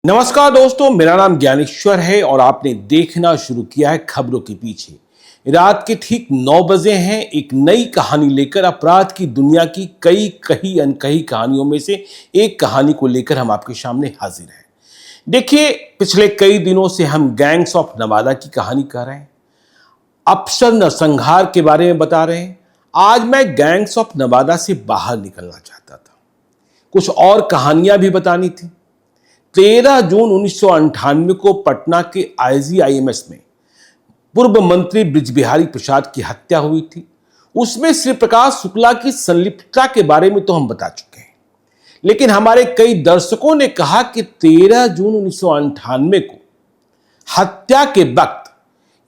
नमस्कार दोस्तों, मेरा नाम ज्ञानेश्वर है और आपने देखना शुरू किया है खबरों के पीछे। रात के ठीक 9 बजे हैं। एक नई कहानी लेकर अपराध की दुनिया की कई कही अनकही कहानियों में से एक कहानी को लेकर हम आपके सामने हाजिर हैं। देखिए, पिछले कई दिनों से हम गैंग्स ऑफ नवादा की कहानी कर रहे हैं, अफसर नरसंहार के बारे में बता रहे हैं। आज मैं गैंग्स ऑफ नवादा से बाहर निकलना चाहता था, कुछ और कहानियां भी बतानी थी। 13 जून 1998 को पटना के आईजीआईएमएस में पूर्व मंत्री बृजबिहारी प्रसाद की हत्या हुई थी। उसमें श्री प्रकाश शुक्ला की संलिप्तता के बारे में तो हम बता चुके हैं, लेकिन हमारे कई दर्शकों ने कहा कि 13 जून 1998 को हत्या के वक्त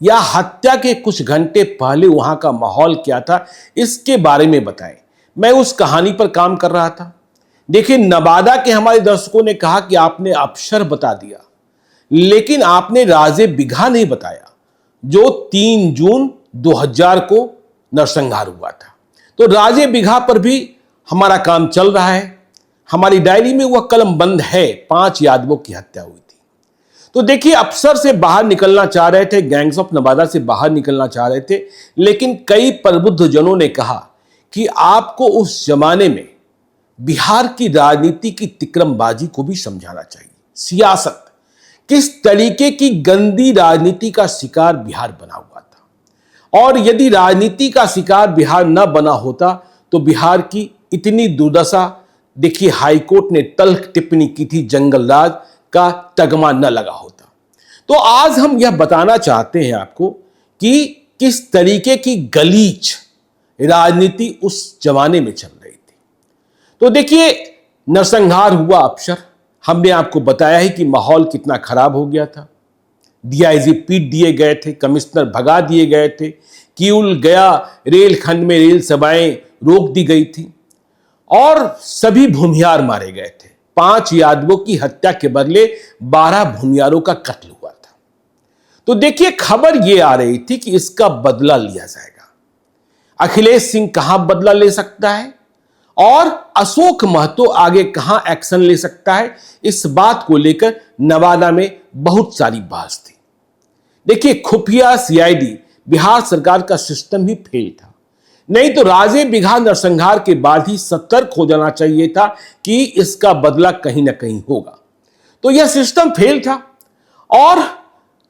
या हत्या के कुछ घंटे पहले वहां का माहौल क्या था, इसके बारे में बताएं। मैं उस कहानी पर काम कर रहा था। देखिए, नवादा के हमारे दर्शकों ने कहा कि आपने अफसर बता दिया, लेकिन आपने राजे बिघा नहीं बताया, जो 3 जून 2000 को नरसंहार हुआ था। तो राजे बिघा पर भी हमारा काम चल रहा है। हमारी डायरी में वह कलम बंद है। 5 यादवों की हत्या हुई थी। तो देखिए, अफसर से बाहर निकलना चाह रहे थे, गैंग्स ऑफ नवादा से बाहर निकलना चाह रहे थे, लेकिन कई प्रबुद्ध जनों ने कहा कि आपको उस जमाने में बिहार की राजनीति की तिकड़मबाजी को भी समझाना चाहिए। सियासत किस तरीके की गंदी राजनीति का शिकार बिहार बना हुआ था, और यदि राजनीति का शिकार बिहार न बना होता तो बिहार की इतनी दुर्दशा, देखिए हाईकोर्ट ने तल्ख टिप्पणी की थी, जंगल राज का तगमा न लगा होता। तो आज हम यह बताना चाहते हैं आपको कि किस तरीके की गलीच राजनीति उस जमाने में चल रही थी। तो देखिए, नरसंहार हुआ अफसर, हमने आपको बताया है कि माहौल कितना खराब हो गया था। डीआईजी पीट दिए गए थे, कमिश्नर भगा दिए गए थे, किउल गया रेल खंड में रेल सेवाएं रोक दी गई थी और सभी भूमिहार मारे गए थे। 5 यादवों की हत्या के बदले 12 भूमिहारों का कत्ल हुआ था। तो देखिए, खबर यह आ रही थी कि इसका बदला लिया जाएगा। अखिलेश सिंह कहां बदला ले सकता है और अशोक महतो आगे कहां एक्शन ले सकता है, इस बात को लेकर नवादा में बहुत सारी बहस थी। देखिए, खुफिया सीआईडी बिहार सरकार का सिस्टम ही फेल था। नहीं तो राजे बिघा नरसंहार के बाद ही सतर्क हो जाना चाहिए था कि इसका बदला कहीं ना कहीं होगा। तो यह सिस्टम फेल था और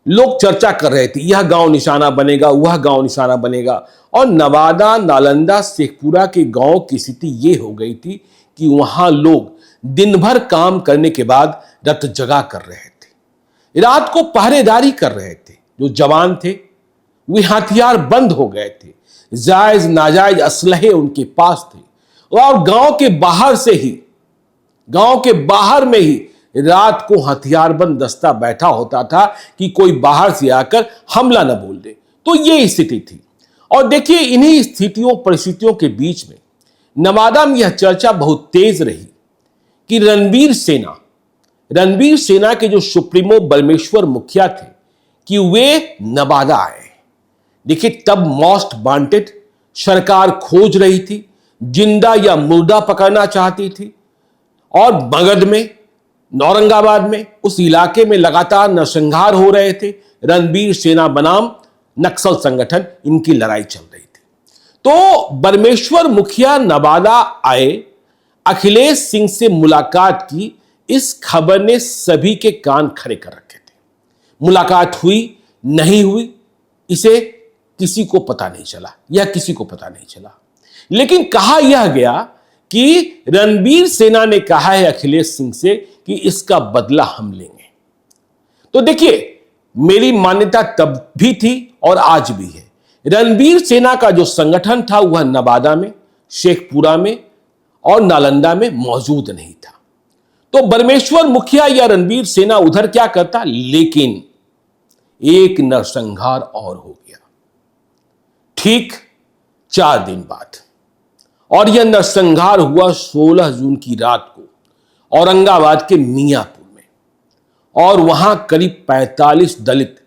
लोग चर्चा कर रहे थे, यह गांव निशाना बनेगा, वह गांव निशाना बनेगा। और नवादा, नालंदा, शेखपुरा के गांव की स्थिति यह हो गई थी कि वहां लोग दिन भर काम करने के बाद रत जगा कर रहे थे, रात को पहरेदारी कर रहे थे। जो जवान थे वे हथियार बंद हो गए थे, जायज नाजायज असलहे उनके पास थे और गांव के बाहर में ही रात को हथियारबंद दस्ता बैठा होता था कि कोई बाहर से आकर हमला न बोल दे। तो ये स्थिति थी। और देखिए, इन्हीं स्थितियों परिस्थितियों के बीच में नवादा में यह चर्चा बहुत तेज रही कि रणवीर सेना के जो सुप्रीमो बरमेश्वर मुखिया थे कि वे नवादा आए। देखिए, तब मोस्ट वांटेड सरकार खोज रही थी, जिंदा या मुर्दा पकड़ना चाहती थी। और मगध में, औरंगाबाद में, उस इलाके में लगातार नरसंहार हो रहे थे। रणवीर सेना बनाम नक्सल संगठन, इनकी लड़ाई चल रही थी। तो बरमेश्वर मुखिया नवादा आए, अखिलेश सिंह से मुलाकात की। इस खबर ने सभी के कान खड़े कर रखे थे। मुलाकात हुई नहीं हुई, इसे किसी को पता नहीं चला। लेकिन कहा यह गया कि रणवीर सेना ने कहा है अखिलेश सिंह से कि इसका बदला हम लेंगे। तो देखिए, मेरी मान्यता तब भी थी और आज भी है। रणवीर सेना का जो संगठन था वह नवादा में, शेखपुरा में और नालंदा में मौजूद नहीं था। तो बरमेश्वर मुखिया या रणवीर सेना उधर क्या करता, लेकिन एक नरसंहार और हो गया ठीक 4 दिन बाद। और यह नरसंहार हुआ 16 जून की रात को औरंगाबाद के मियापुर में। और वहां करीब 45 दलित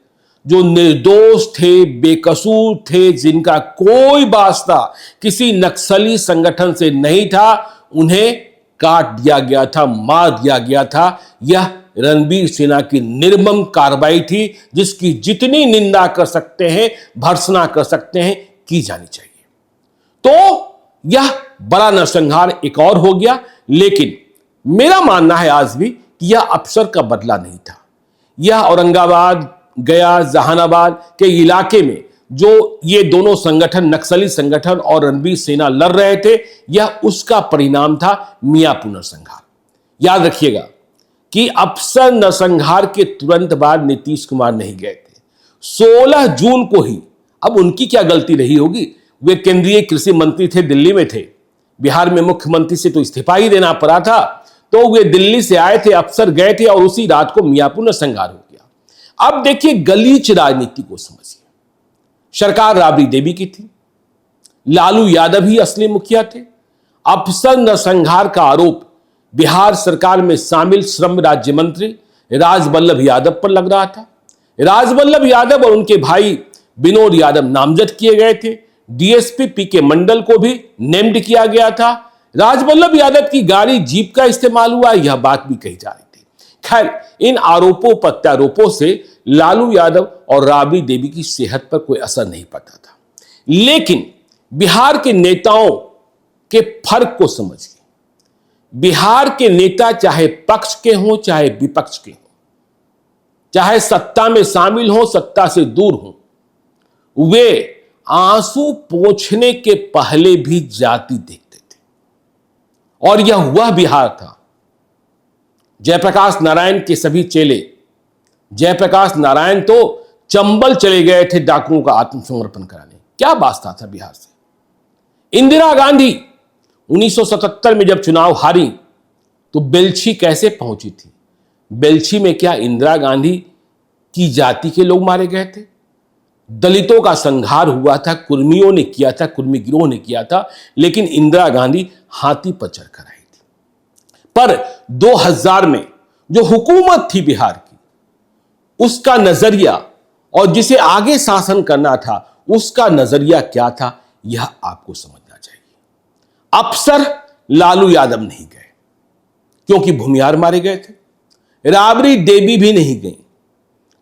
जो निर्दोष थे, बेकसूर थे, जिनका कोई वास्ता किसी नक्सली संगठन से नहीं था, उन्हें काट दिया गया था, मार दिया गया था। यह रणबीर सेना की निर्मम कार्रवाई थी, जिसकी जितनी निंदा कर सकते हैं, भर्त्सना कर सकते हैं, की जानी चाहिए। तो यह बड़ा नरसंहार एक और हो गया, लेकिन मेरा मानना है आज भी कि यह अफसर का बदला नहीं था। यह औरंगाबाद, गया, जहानाबाद के इलाके में जो ये दोनों संगठन, नक्सली संगठन और रणबीर सेना लड़ रहे थे, यह उसका परिणाम था मियापुर नरसंहार। याद रखिएगा कि अफसर नरसंहार के तुरंत बाद नीतीश कुमार नहीं गए थे। 16 जून को ही, अब उनकी क्या गलती रही होगी, वे केंद्रीय कृषि मंत्री थे, दिल्ली में थे, बिहार में मुख्यमंत्री से तो इस्तीफा ही देना पड़ा था, तो वे दिल्ली से आए थे, अफसर गए थे और उसी रात को मियापुर नरसंहार हो गया। अब देखिए गलीच राजनीति को समझिए। सरकार राबड़ी देवी की थी, लालू यादव ही असली मुखिया थे। अफसर नरसंहार का आरोप बिहार सरकार में शामिल श्रम राज्य मंत्री राजवल्लभ यादव पर लग रहा था। राजवल्लभ यादव और उनके भाई विनोद यादव नामजद किए गए थे। डीएसपी पीके मंडल को भी नेम्ड किया गया था। राजवल्लभ यादव की गाड़ी जीप का इस्तेमाल हुआ, यह बात भी कही जा रही थी। खैर, इन आरोपों प्रत्यारोपों से लालू यादव और राबड़ी देवी की सेहत पर कोई असर नहीं पड़ता था। लेकिन बिहार के नेताओं के फर्क को समझिए। बिहार के नेता चाहे पक्ष के हों, चाहे विपक्ष के हों, चाहे सत्ता में शामिल हों, सत्ता से दूर हों, वे आंसू पोंछने के पहले भी जाति देखते थे। और यह वह बिहार था। जयप्रकाश नारायण के सभी चेले, जयप्रकाश नारायण तो चंबल चले गए थे डाकुओं का आत्मसमर्पण कराने। क्या वास्ता था बिहार से। इंदिरा गांधी 1977 में जब चुनाव हारी तो बेलछी कैसे पहुंची थी। बेलछी में क्या इंदिरा गांधी की जाति के लोग मारे गए थे? दलितों का संहार हुआ था, कुर्मियों ने किया था, कुर्मी गिरोह ने किया था, लेकिन इंदिरा गांधी हाथी पर चढ़कर आई थी। पर 2000 में जो हुकूमत थी बिहार की, उसका नजरिया और जिसे आगे शासन करना था, उसका नजरिया क्या था, यह आपको समझना चाहिए। अफसर लालू यादव नहीं गए क्योंकि भूमिहार मारे गए थे। राबड़ी देवी भी नहीं गई।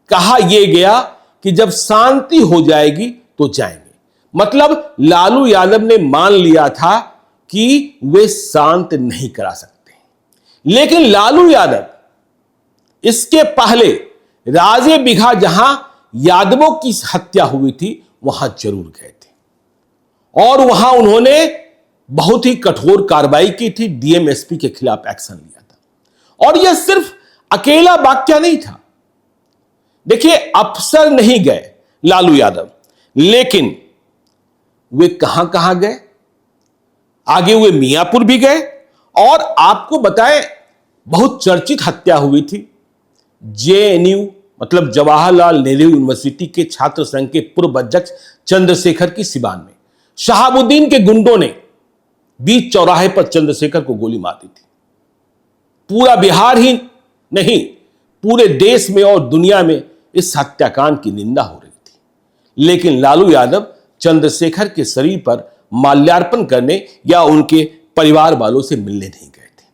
कहा यह गया कि जब शांति हो जाएगी तो जाएंगे। मतलब लालू यादव ने मान लिया था कि वे शांत नहीं करा सकते। लेकिन लालू यादव इसके पहले राजे बिघा जहां यादवों की हत्या हुई थी, वहां जरूर गए थे और वहां उन्होंने बहुत ही कठोर कार्रवाई की थी, डीएम-एसपी के खिलाफ एक्शन लिया था। और यह सिर्फ अकेला वाकया नहीं था। देखिए, अफसर नहीं गए लालू यादव, लेकिन वे कहां कहां गए। आगे वे मियापुर भी गए और आपको बताएं, बहुत चर्चित हत्या हुई थी जेएनयू मतलब जवाहरलाल नेहरू यूनिवर्सिटी के छात्र संघ के पूर्व अध्यक्ष चंद्रशेखर की सिवान में। शहाबुद्दीन के गुंडों ने बीच चौराहे पर चंद्रशेखर को गोली मार दी थी। पूरा बिहार ही नहीं, पूरे देश में और दुनिया में इस हत्याकांड की निंदा हो रही थी। लेकिन लालू यादव चंद्रशेखर के शरीर पर माल्यार्पण करने या उनके परिवार वालों से मिलने नहीं गए थे।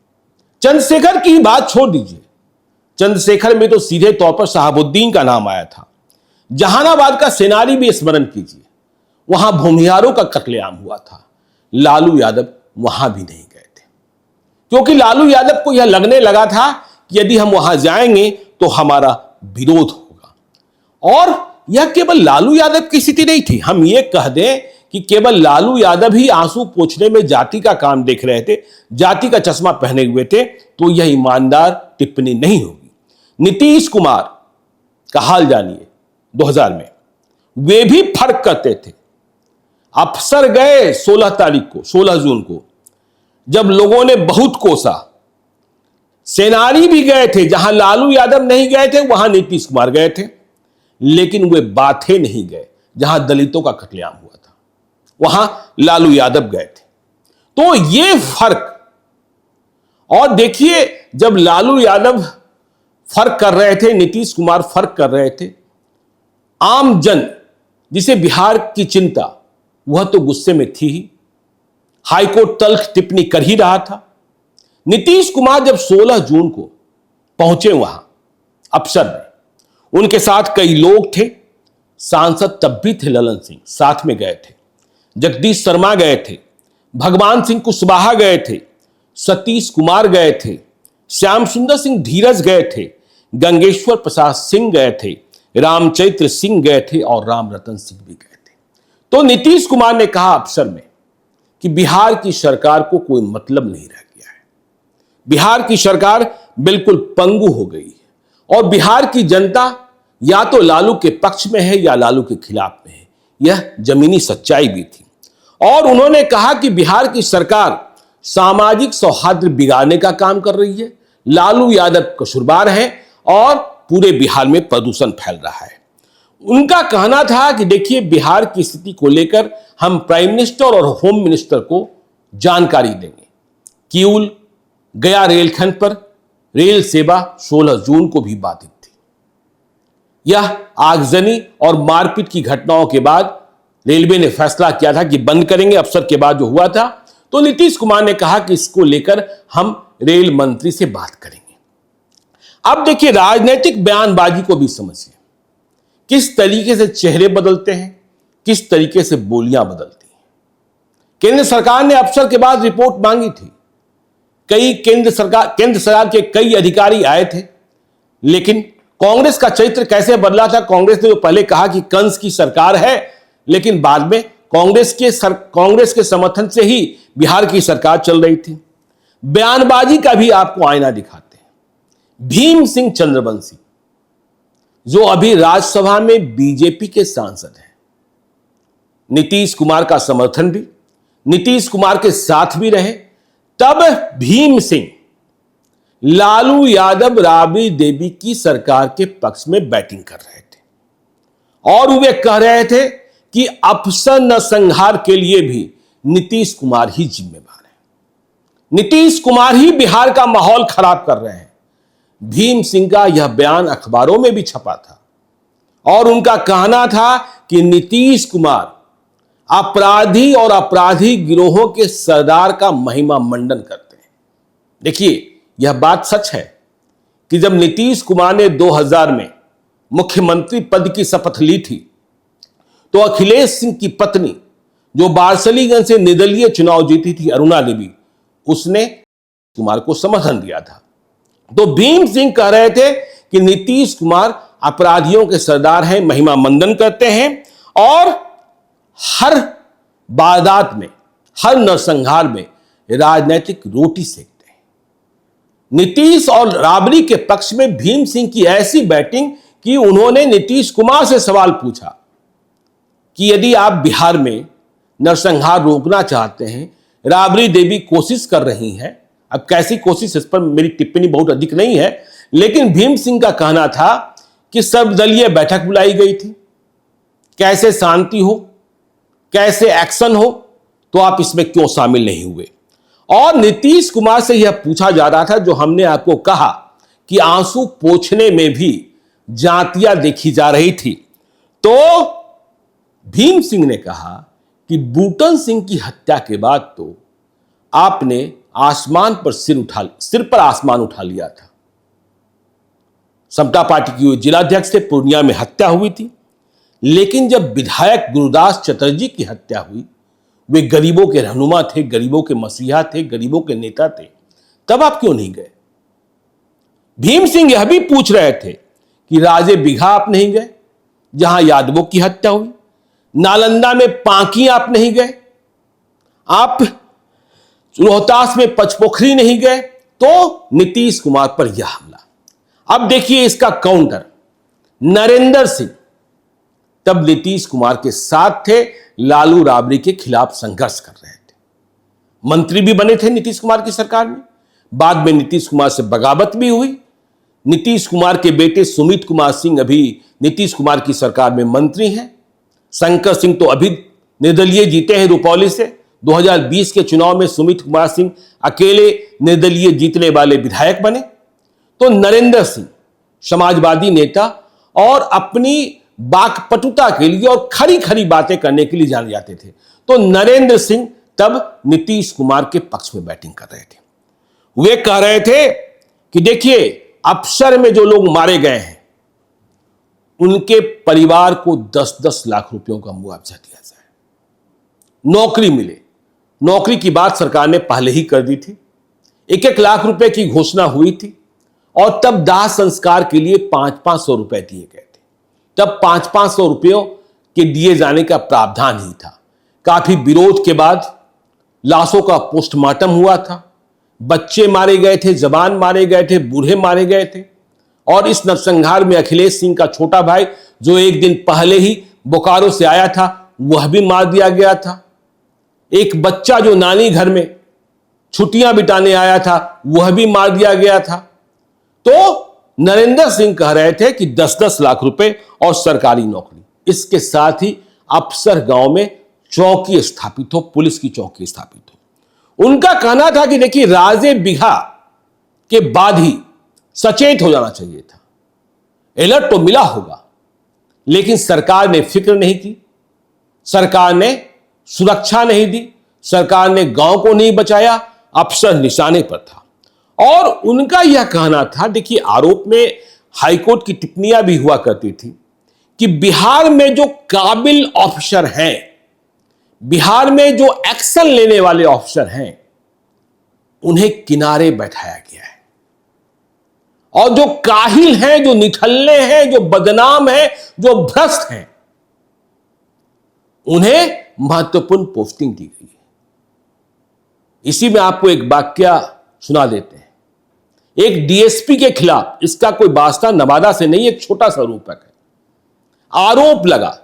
चंद्रशेखर की बात छोड़ दीजिए, चंद्रशेखर में तो सीधे तौर पर शहाबुद्दीन का नाम आया था। जहानाबाद का सेनारी भी स्मरण कीजिए, वहां भूमिहारों का कत्लेआम हुआ था। लालू यादव वहां भी नहीं गए थे क्योंकि लालू यादव को यह लगने लगा था कि यदि हम वहां जाएंगे तो हमारा विरोध होगा। और यह केवल लालू यादव की स्थिति नहीं थी। हम ये कह दें कि केवल लालू यादव ही आंसू पोंछने में जाति का काम देख रहे थे, जाति का चश्मा पहने हुए थे, तो यह ईमानदार टिप्पणी नहीं होगी। नीतीश कुमार का हाल जानिए। 2000 में वे भी फर्क करते थे। अफसर गए 16 तारीख को, 16 जून को, जब लोगों ने बहुत कोसा। सेनानी भी गए थे, जहां लालू यादव नहीं गए थे वहां नीतीश कुमार गए थे। लेकिन वे बाथे नहीं गए जहां दलितों का कत्लेआम हुआ था, वहां लालू यादव गए थे। तो ये फर्क। और देखिए, जब लालू यादव फर्क कर रहे थे, नीतीश कुमार फर्क कर रहे थे, आम जन जिसे बिहार की चिंता, वह तो गुस्से में थी ही। हाईकोर्ट तल्ख टिप्पणी कर ही रहा था। नीतीश कुमार जब 16 जून को पहुंचे वहां, अफसर में। उनके साथ कई लोग थे, सांसद तब भी थे, ललन सिंह साथ में गए थे, जगदीश शर्मा गए थे, भगवान सिंह कुशवाहा गए थे, सतीश कुमार गए थे, श्याम सुंदर सिंह धीरज गए थे, गंगेश्वर प्रसाद सिंह गए थे, रामचरित्र सिंह गए थे और राम रतन सिंह भी गए थे। तो नीतीश कुमार ने कहा अफसर में कि बिहार की सरकार को कोई मतलब नहीं रह गया है, बिहार की सरकार बिल्कुल पंगु हो गई है और बिहार की जनता या तो लालू के पक्ष में है या लालू के खिलाफ में है। यह जमीनी सच्चाई भी थी। और उन्होंने कहा कि बिहार की सरकार सामाजिक सौहार्द बिगाड़ने का काम कर रही है, लालू यादव कसूरवार है और पूरे बिहार में प्रदूषण फैल रहा है। उनका कहना था कि देखिए, बिहार की स्थिति को लेकर हम प्राइम मिनिस्टर और होम मिनिस्टर को जानकारी देंगे। किऊल गया रेलखंड पर रेल सेवा 16 जून को भी बाधित थी। यह आगजनी और मारपीट की घटनाओं के बाद रेलवे ने फैसला किया था कि बंद करेंगे। अफसर के बाद जो हुआ था, तो नीतीश कुमार ने कहा कि इसको लेकर हम रेल मंत्री से बात करेंगे। अब देखिए, राजनीतिक बयानबाजी को भी समझिए, किस तरीके से चेहरे बदलते हैं, किस तरीके से बोलियां बदलती हैं। केंद्र सरकार ने अफसर के बाद रिपोर्ट मांगी थी। केंद्र सरकार के कई अधिकारी आए थे, लेकिन कांग्रेस का चरित्र कैसे बदला था। कांग्रेस ने जो पहले कहा कि कंस की सरकार है, लेकिन बाद में कांग्रेस के समर्थन से ही बिहार की सरकार चल रही थी। बयानबाजी का भी आपको आईना दिखाते हैं। भीम सिंह चंद्रवंशी, जो अभी राज्यसभा में बीजेपी के सांसद हैं, नीतीश कुमार का समर्थन भी, नीतीश कुमार के साथ भी रहे, तब भीम सिंह लालू यादव राबड़ी देवी की सरकार के पक्ष में बैटिंग कर रहे थे और वे कह रहे थे कि अफसर नरसंहार के लिए भी नीतीश कुमार ही जिम्मेदार है, नीतीश कुमार ही बिहार का माहौल खराब कर रहे हैं। भीम सिंह का यह बयान अखबारों में भी छपा था और उनका कहना था कि नीतीश कुमार अपराधी और अपराधी गिरोहों के सरदार का महिमा मंडन करते हैं। देखिए, यह बात सच है कि जब नीतीश कुमार ने 2000 में मुख्यमंत्री पद की शपथ ली थी, तो अखिलेश सिंह की पत्नी, जो बारसलीगंज से निर्दलीय चुनाव जीती थी, अरुणा देवी, उसने कुमार को समर्थन दिया था। तो भीम सिंह कह रहे थे कि नीतीश कुमार अपराधियों के सरदार हैं, महिमा मंडन करते हैं और हर वारदात में, हर नरसंहार में राजनीतिक रोटी सेकते हैं। नीतीश और राबड़ी के पक्ष में भीम सिंह की ऐसी बैटिंग कि उन्होंने नीतीश कुमार से सवाल पूछा कि यदि आप बिहार में नरसंहार रोकना चाहते हैं, राबड़ी देवी कोशिश कर रही हैं, अब कैसी कोशिश, इस पर मेरी टिप्पणी बहुत अधिक नहीं है, लेकिन भीम सिंह का कहना था कि सर्वदलीय बैठक बुलाई गई थी, कैसे शांति हो, कैसे एक्शन हो, तो आप इसमें क्यों शामिल नहीं हुए। और नीतीश कुमार से यह पूछा जा रहा था, जो हमने आपको कहा कि आंसू पोंछने में भी जातियां देखी जा रही थी। तो भीम सिंह ने कहा कि बूटन सिंह की हत्या के बाद तो आपने आसमान पर सिर पर आसमान उठा लिया था। समता पार्टी की जिलाध्यक्ष थे, पूर्णिया में हत्या हुई थी, लेकिन जब विधायक गुरुदास चटर्जी की हत्या हुई, वे गरीबों के रहनुमा थे, गरीबों के मसीहा थे, गरीबों के नेता थे, तब आप क्यों नहीं गए। भीम सिंह यह भी पूछ रहे थे कि राजे बिघा आप नहीं गए, जहां यादवों की हत्या हुई, नालंदा में पांकी आप नहीं गए, आप रोहतास में पचपोखरी नहीं गए, तो नीतीश कुमार पर यह हमला। अब देखिए इसका काउंटर, नरेंद्र सिंह तब नीतीश कुमार के साथ थे, लालू राबड़ी के खिलाफ संघर्ष कर रहे थे, मंत्री भी बने थे नीतीश कुमार की सरकार में। बाद में नीतीश कुमार से बगावत भी हुई। नीतीश कुमार के बेटे सुमित कुमार सिंह अभी नीतीश कुमार की सरकार में मंत्री हैं। शंकर सिंह तो अभी निर्दलीय जीते हैं रुपौली से। 2020 के चुनाव में सुमित कुमार सिंह अकेले निर्दलीय जीतने वाले विधायक बने। तो नरेंद्र सिंह समाजवादी नेता और अपनी वाकपटुता के लिए और खरी खरी बातें करने के लिए जाने जाते थे। तो नरेंद्र सिंह तब नीतीश कुमार के पक्ष में बैटिंग कर रहे थे। वे कह रहे थे कि देखिए, अफसर में जो लोग मारे गए हैं उनके परिवार को 10-10 लाख रुपयों का मुआवजा दिया जाए, नौकरी मिले। नौकरी की बात सरकार ने पहले ही कर दी थी, 1-1 लाख रुपए की घोषणा हुई थी और तब दाह संस्कार के लिए 500-500 रुपए दिए गए थे। तब 500-500 रुपयों के दिए जाने का प्रावधान ही था। काफी विरोध के बाद लाशों का पोस्टमार्टम हुआ था, बच्चे मारे गए थे, जवान मारे गए थे, बूढ़े मारे गए थे। और इस नरसंहार में अखिलेश सिंह का छोटा भाई जो एक दिन पहले ही बोकारो से आया था वह भी मार दिया गया था। एक बच्चा जो नानी घर में छुट्टियां बिताने आया था वह भी मार दिया गया था। तो नरेंद्र सिंह कह रहे थे कि 10-10 लाख रुपए और सरकारी नौकरी, इसके साथ ही अफसर गांव में चौकी स्थापित हो, पुलिस की चौकी स्थापित हो। उनका कहना था कि देखिए राजे बिघा के बाद ही सचेत हो जाना चाहिए था, अलर्ट तो मिला होगा, लेकिन सरकार ने फिक्र नहीं की, सरकार ने सुरक्षा नहीं दी, सरकार ने गांव को नहीं बचाया, अफसर निशाने पर था। और उनका यह कहना था, देखिए आरोप में हाईकोर्ट की टिप्पणियां भी हुआ करती थी कि बिहार में जो काबिल ऑफिसर हैं, बिहार में जो एक्शन लेने वाले ऑफिसर हैं, उन्हें किनारे बैठाया गया है और जो काहिल हैं, जो निठल्ले हैं, जो बदनाम हैं, जो भ्रष्ट हैं, उन्हें महत्वपूर्ण पोस्टिंग दी गई है। इसी में आपको एक वाक्य सुना देते हैं। एक डीएसपी के खिलाफ, इसका कोई वास्ता नवादा से नहीं, एक छोटा सा रूपक है, आरोप लगा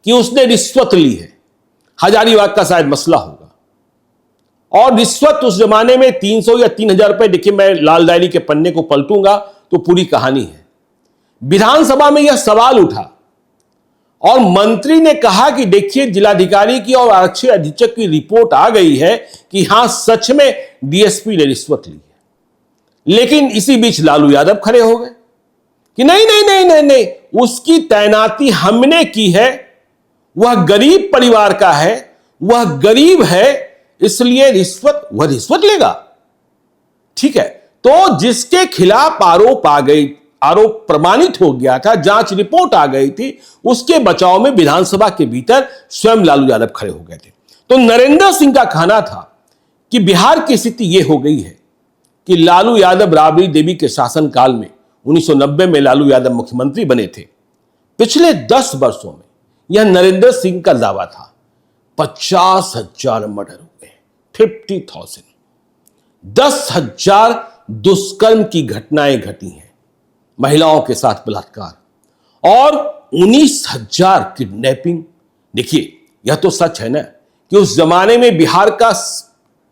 कि उसने रिश्वत ली है। हजारीबाग का शायद मसला होगा। और रिश्वत उस जमाने में 300 या 3000 रुपए, देखिए मैं लाल डायरी के पन्ने को पलटूंगा तो पूरी कहानी है। विधानसभा में यह सवाल उठा और मंत्री ने कहा कि देखिए जिलाधिकारी की और आरक्षी अधीक्षक की रिपोर्ट आ गई है कि हां सच में डीएसपी ने रिश्वत ली है। लेकिन इसी बीच लालू यादव खड़े हो गए कि नहीं नहीं नहीं नहीं नहीं, उसकी तैनाती हमने की है, वह गरीब परिवार का है, वह गरीब है, इसलिए वह रिश्वत लेगा। ठीक है, तो जिसके खिलाफ आरोप आ गई, आरोप प्रमाणित हो गया था, जांच रिपोर्ट आ गई थी, उसके बचाव में विधानसभा के भीतर स्वयं लालू यादव खड़े हो गए थे। तो नरेंद्र सिंह का कहना था कि बिहार की स्थिति यह हो गई है कि लालू यादव राबड़ी देवी के शासनकाल में 1990 में लालू यादव मुख्यमंत्री बने थे। पिछले 10 वर्षों में यह नरेंद्र सिंह का दावा था 50,000 मर्डर हुए, 50,000, 10,000 दुष्कर्म की घटनाएं घटी हैं, महिलाओं के साथ बलात्कार, और 19,000 किडनैपिंग। देखिए यह तो सच है ना कि उस जमाने में बिहार का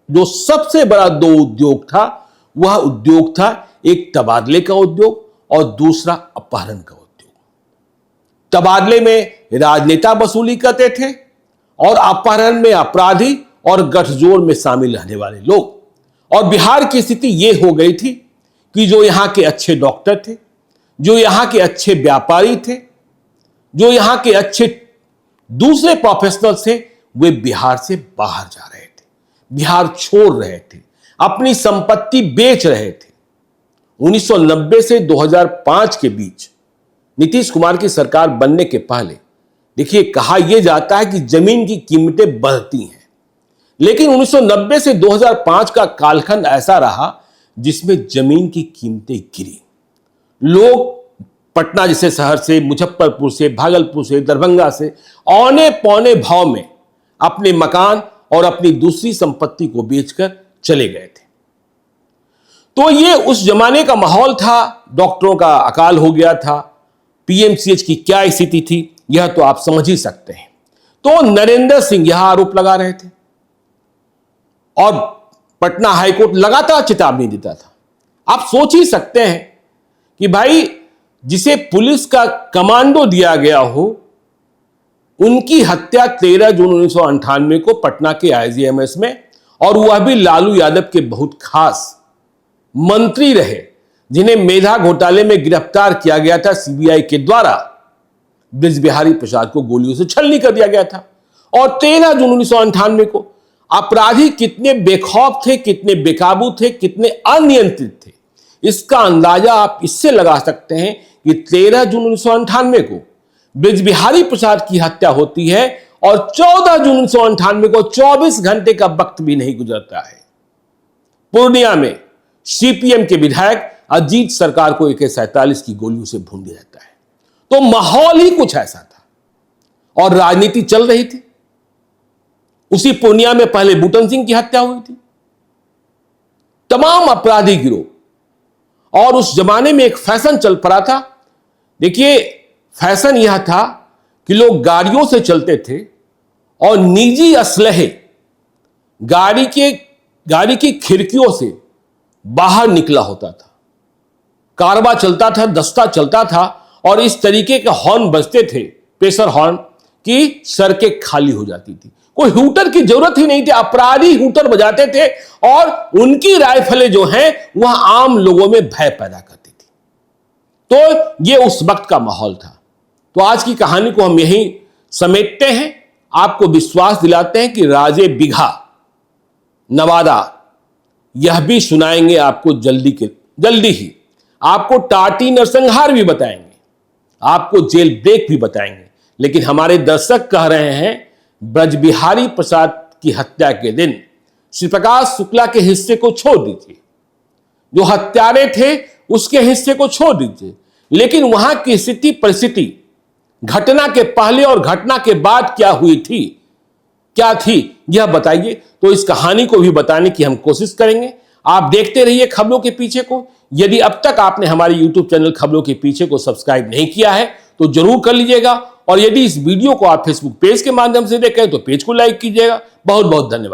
जो सबसे बड़ा 2 उद्योग था, वह उद्योग था एक तबादले का उद्योग और दूसरा अपहरण का उद्योग। तबादले में राजनेता वसूली करते थे और अपहरण में अपराधी और गठजोड़ में शामिल रहने वाले लोग। और बिहार की स्थिति यह हो गई थी कि जो यहां के अच्छे डॉक्टर थे, जो यहां के अच्छे व्यापारी थे, जो यहां के अच्छे दूसरे प्रोफेशनल थे, वे बिहार से बाहर जा रहे थे, बिहार छोड़ रहे थे, अपनी संपत्ति बेच रहे थे। 1990 से 2005 के बीच नीतीश कुमार की सरकार बनने के पहले देखिए कहा यह जाता है कि जमीन की कीमतें बढ़ती हैं, लेकिन 1990 से 2005 का कालखंड ऐसा रहा जिसमें जमीन की कीमतें गिरी। लोग पटना जैसे शहर से, मुजफ्फरपुर से, भागलपुर से, दरभंगा से औने पौने भाव में अपने मकान और अपनी दूसरी संपत्ति को बेचकर चले गए थे। तो ये उस जमाने का माहौल था। डॉक्टरों का अकाल हो गया था, पीएमसीएच की क्या स्थिति थी यह तो आप समझ ही सकते हैं। तो नरेंद्र सिंह यह आरोप लगा रहे थे और पटना हाईकोर्ट लगातार चेतावनी देता था। आप सोच ही सकते हैं कि भाई जिसे पुलिस का कमांडो दिया गया हो, उनकी हत्या 13 जून 1998 को पटना के आईजीएमएस में, और वह भी लालू यादव के बहुत खास मंत्री रहे जिन्हें मेधा घोटाले में गिरफ्तार किया गया था सीबीआई के द्वारा। ब्रिज बिहारी प्रसाद को गोलियों से छलनी कर दिया गया था। और 13 जून 1998 को अपराधी कितने बेखौफ थे, कितने बेकाबू थे, कितने अनियंत्रित थे, इसका अंदाजा आप इससे लगा सकते हैं कि 13 जून 1998 को बृजबिहारी प्रसाद की हत्या होती है और 14 जून 1998 को 24 घंटे का वक्त भी नहीं गुजरता है, पूर्णिया में सीपीएम के विधायक अजीत सरकार को AK-47 की गोलियों से भून दिया जाता है। तो माहौल ही कुछ ऐसा था और राजनीति चल रही थी। उसी पूर्णिया में पहले बूटन सिंह की हत्या हुई थी। तमाम अपराधी गिरोह, और उस जमाने में एक फैशन चल पड़ा था। देखिए, फैशन यह था कि लोग गाड़ियों से चलते थे और निजी असलहे गाड़ी की खिड़कियों से बाहर निकला होता था। कारवा चलता था, दस्ता चलता था और इस तरीके के हॉर्न बजते थे, प्रेशर हॉर्न, की सड़कें खाली हो जाती थी। कोई हूटर की जरूरत ही नहीं थी, अपराधी हूटर बजाते थे और उनकी राइफलें जो हैं वह आम लोगों में भय पैदा करती थी। तो यह उस वक्त का माहौल था। तो आज की कहानी को हम यहीं समेटते हैं, आपको विश्वास दिलाते हैं कि राजे बिघा, नवादा, यह भी सुनाएंगे आपको जल्दी ही। आपको टाटी नरसंहार भी बताएंगे, आपको जेल ब्रेक भी बताएंगे। लेकिन हमारे दर्शक कह रहे हैं ब्रजबिहारी प्रसाद की हत्या के दिन श्री प्रकाश शुक्ला के हिस्से को छोड़ दीजिए, जो हत्यारे थे उसके हिस्से को छोड़ दीजिए, लेकिन वहां की स्थिति परिस्थिति घटना के पहले और घटना के बाद क्या हुई थी, क्या थी, यह बताइए। तो इस कहानी को भी बताने की हम कोशिश करेंगे। आप देखते रहिए खबरों के पीछे को। यदि अब तक आपने हमारे YouTube चैनल खबरों के पीछे को सब्सक्राइब नहीं किया है तो जरूर कर लीजिएगा, और यदि इस वीडियो को आप फेसबुक पेज के माध्यम से देखें तो पेज को लाइक कीजिएगा। बहुत बहुत धन्यवाद।